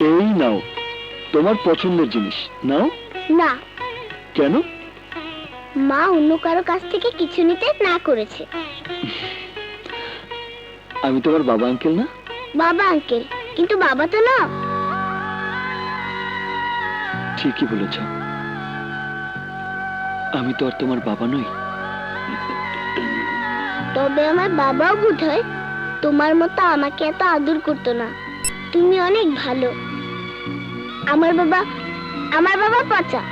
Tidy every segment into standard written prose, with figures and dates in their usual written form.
এই নাও তোমার পছন্দের জিনিস নাও। না, কেন? মা অন্য কারো কাছ থেকে কিছু নিতে না করেছে। আমি তোমার বাবা আঙ্কেল না? বাবা আঙ্কেল, কিন্তু বাবা তো না। ঠিকই বলেছ, আমি তো আর তোমার বাবা নই। তবে আমার বাবাও বোধহয় তোমার মতো আমাকে এত আদর করতো না। তুমি অনেক ভালো। আমার বাবা পচা।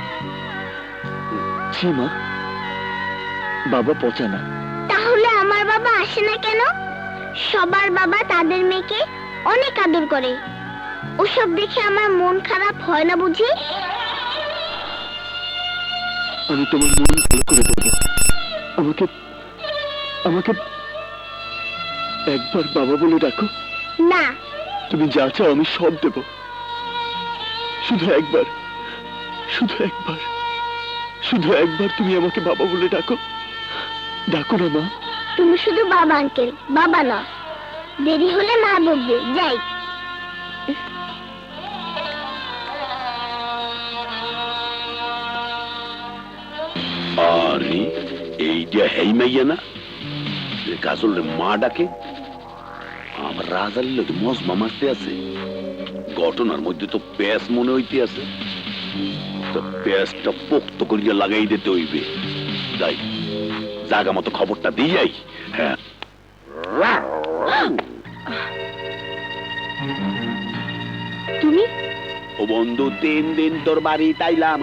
ছি মা, বাবা পচা না। তাহলে আমার বাবা আসে না কেন? সবার বাবা তাদের মেয়েকে অনেক আদর করে। ওসব দেখে আমার মন খারাপ হয় না বুঝি? আমি তোমার মন ভালো করে দেবো। আমাকে আমাকে একবার বাবা বলে ডাকো। না। তুমি যা চাও আমি সব দেব। শুধু একবার, শুধু একবার, শুধু একবার তুমি আমাকে বাবা বলে ডাকো। ডাকো না মা। তুমি শুধু বাবা আঙ্কেল, বাবা না। দেরি হলে মা বকবে। যাই। আরে এই যে হেই মাইয়া না, কাজল মা ডাকে। আমার রাজার লোক মজমা মারতে আছে। ঘটনার মধ্যে তো প্যাস মনে হইতে আছে। তো প্যাসটা পোক্ত করিয়া লাগাই দিতে হইবে। যাই, জাগা মতো খবরটা দিয়ে যাই। হ্যাঁ, তুমি? ও বন্ধু, 3 দিন তোর বাড়ি তাইলাম,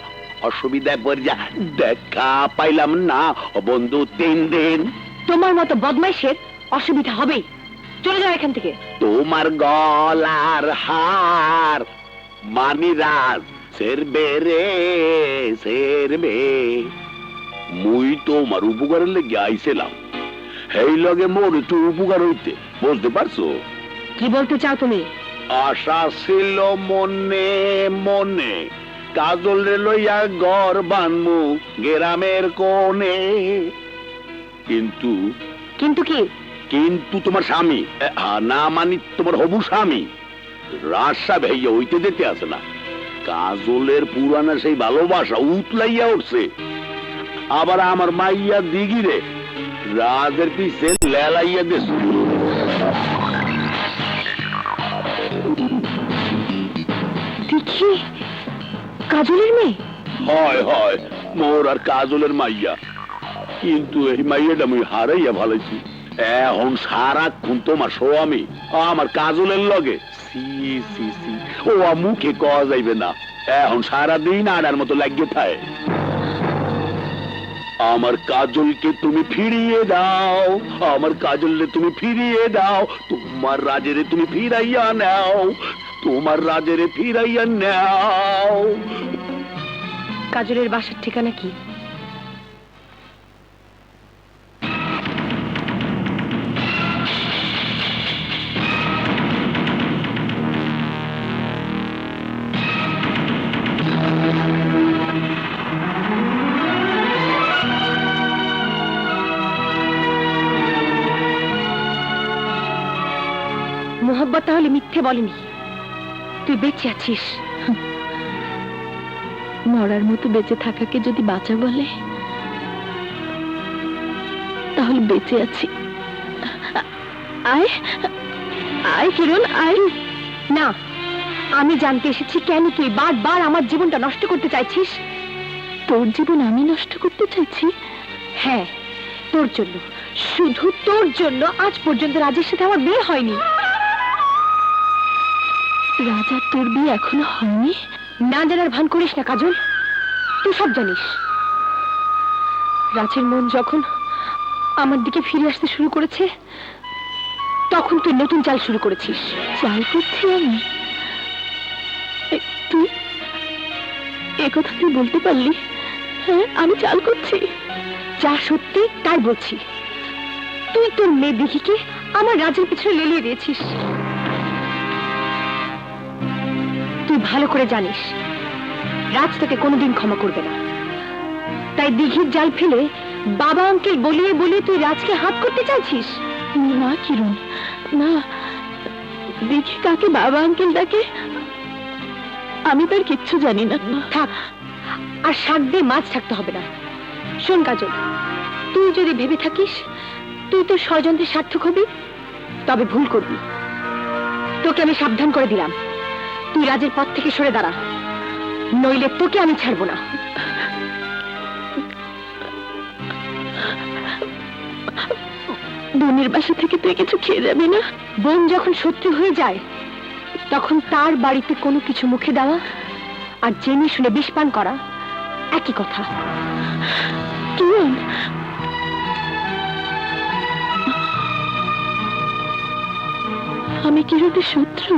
অসুবিধা পড়িয়া দেখা পাইলাম না। ও বন্ধু, 3 দিন। তোমার মতো বদমাইশের অসুবিধা হবেই। চলে যাও এখান থেকে। তোমার গলার হার মানিরাজ সেরবে রে সেরবে। মুই তোমার উপকারের লেগে আইছিলাম, এই লগে মোর একটু উপকার হইতে, বুঝতে পারছো? কি বলতে চাও তুমি? আশা ছিল মনে মনে, কাজলে লইয়া ঘর বানমু গ্রামের কোণে। কিন্তু কিন্তু কি? কিন্তু তোমার স্বামী, না মানি তোমার হবু স্বামী, রাজসা ভাইয়া হইতে দিতে আসে না। কাজলের পুরানা সেই ভালোবাসা উতলাইয়া উঠছে। আবার আমার মাইয়া দিগিরে রাজের পিছে লেলাইয়া দিস। দেখি কাজলের মেয়ে। হয় হয়, মোর আর কাজলের মাইয়া। কিন্তু এই মাইয়াটা আমি হারাইয়া ভালাইছি। এখন সারাক্ষণ তোমার স্বামী আমার কাজলের লগে। সি সি সি, ও মুখে কওয়া যাইবে না। এখন সারাদিন আড়ার মতো লাগিয়ে থাকে। আমার কাজলকে তুমি ফিরিয়ে দাও, আমার কাজলকে তুমি ফিরিয়ে দাও, তোমার রাজেরে তুমি ফিরাইয়া নাও, তোমার রাজেরে ফিরাইয়া নাও। কাজলের বাসার ঠিকানা কি? মোহব্বত তাহলে মিথ্যে বলেনি, তুই বেঁচে আছিস। মরার মতো বেঁচে থাকাকে যদি বাঁচা বলে, তাহলে বেঁচে আছি। আয় আয় কিরণ, আয়। না, আমি জানতে এসেছি কেন তুই বারবার আমার জীবনটা নষ্ট করতে চাইছিস। তোর জীবন আমি নষ্ট করতে চাইছি? হ্যাঁ, তোর জন্য, শুধু তোর জন্য আজ পর্যন্ত রাজের সাথে আমার বিয়ে হয়নি। রাজা, তোর বিয়ে এখনো হয়নি? না জানার ভান করিস না কাজল, তুই সব জানিস। রাজের মন যখন আমার দিকে ফিরে আসতে শুরু করেছে, তখন তুই নতুন চাল শুরু করেছিস। চাল করছি আমি? তুই একথা তুই বলতে পারলি? হ্যাঁ, আমি চাল করছি। যা সত্যি তাই বলছি। তুই তোর মেয়ে দিঘিকে আমার রাজের পিছনে লেলিয়ে দিয়েছিস। তুই ভালো করে জানিস রাজ তোকে কোনোদিন ক্ষমা করবে না। তাই দিঘির জাল ফেলে বাবা আঙ্কেল বলিয়ে বলিয়ে তুই রাজকে হাত করতে চাইছিস। না কিরণ, না। দেখি কাকে বাবা আঙ্কেল ডাকে। আমি তার কিচ্ছু জানি না। থাক, আর শাক দিয়ে মাছ থাকতে হবে না। শোন কাজল, তুই যদি ভেবে থাকিস তুই তোর ষড়যন্ত্রে সার্থক হবি, তবে ভুল করবি। তোকে আমি সাবধান করে দিলাম, তুই রাজের পথ থেকে সরে দাঁড়া, নইলে তোকে আমি ছাড়বো না। বোনের বাসা থেকে তুই কিছু খেয়ে যাবি না? বোন যখন শত্রু হয়ে যায় তখন তার বাড়িতে কোনো কিছু মুখে দেওয়া আর জেনে শুনে বিষ পান করা একই কথা। কিরণ, আমি কিরণের শত্রু?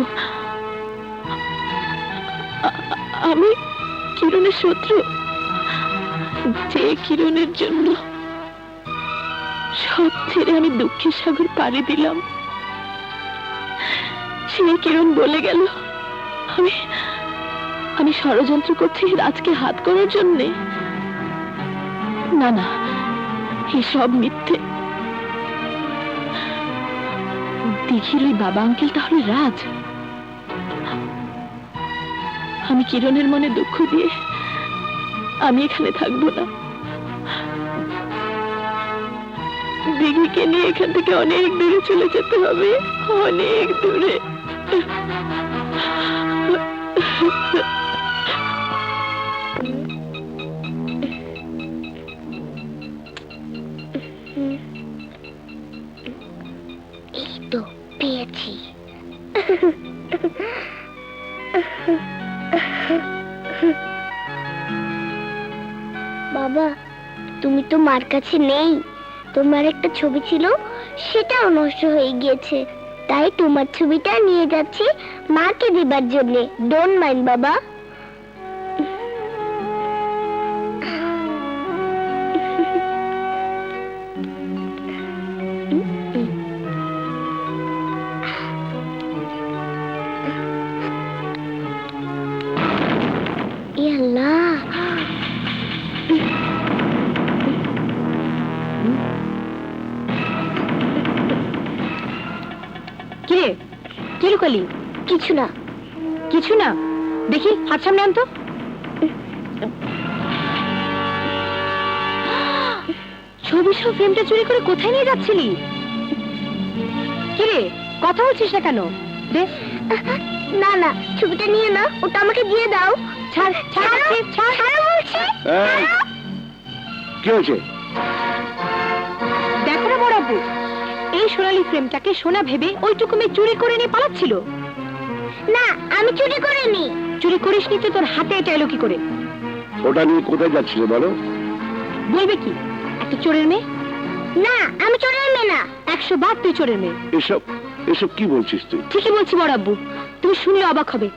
আমি কিরণের শত্রু? যে কিরণের জন্য সব ছেড়ে আমি দুঃখের সাগর পাড়ি দিলাম, সেই কিরণ বলে গেল আমি আমি ষড়যন্ত্র করছি রাজকে হাত করার জন্যে। না না, এসব মিথ্যে। দিঘির ওই বাবা আঙ্কেল তাহলে রাজ। আমি কিরণের মনে দুঃখ দিয়ে আমি এখানে থাকবো না। দিঘিকে নিয়ে এখান থেকে অনেক দূরে চলে যেতে হবে, অনেক দূরে। এই তো পেয়েছি। বাবা, তুমি তো মার কাছে নেই। তোমার একটা ছবি ছিল, সেটাও নষ্ট হয়ে গিয়েছে। তাই তোমার ছবিটা নিয়ে যাচ্ছি মাকে দেবার জন্য। ডোন্ট মাইন্ড বাবা। ইয়াল্লাহ, কিরে, কি লুকালি? কিছু না। কিছু না? দেখি হাত সামনে আনতো। ছবি সহ ফ্রেমটা চুরি করে কোথায় নিয়ে যাচ্ছিলি? কিরে, কথা বলছিস না কেন? দে। না না, ছবিটা নিয়ে না, ওটা আমাকে দিয়ে দাও। ছাড় ছাড় ছাড়ো, ছাড়। ছাড়ো বলছি। এই, কি হয়েছে? দেখো না বড়াব্বু, এই সোনালী ফ্রেমটাকে সোনা ভেবে ওইটুকু মেয়ে চুরি করে নিয়ে পালাচ্ছিল। না, আমি চুরি করিনি। চুরি করিসনি তো তোর হাতে এটা এলো কি করে? ওটা নিয়ে কোথায় যাচ্ছিল বলো? বলবে কি, একটা চোরের মেয়ে? না, আমি চোরের মেয়ে না। 100 বার তুই চোরের মেয়ে। এসব এসব কি বলছিস তুই? ঠিকই বলছি বড়াব্বু, তুমি শুনলে অবাক হবে।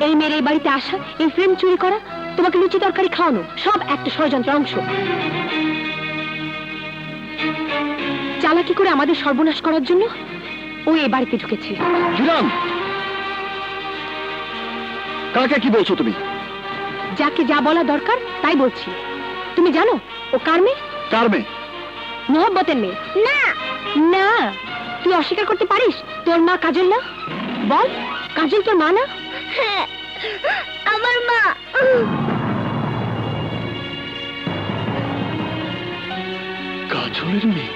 এই মেয়ের এই বাড়িতে আসা, এই ফ্রেম চুরি করা, তোমাকে লুচি তরকারি খাওয়ানো, সব একটা ষড়যন্ত্র অংশ। চালাকি করে আমাদের সর্বনাশ করার জন্য ও এই বাড়িতে ঢুকেছে। কিরণ, কাকে কি বলছো তুমি? যাকে যা বলা দরকার তাই বলছি। তুমি জানো ও কার মেয়ে? কার মেয়ে? মোহব্বতের মেয়ে। না, না, তুই অস্বীকার করতে পারিস তোর মা কাজল না? বল, কাজল তোর মা না? হ্যাঁ, আমার মা। কাজলের মেয়ে?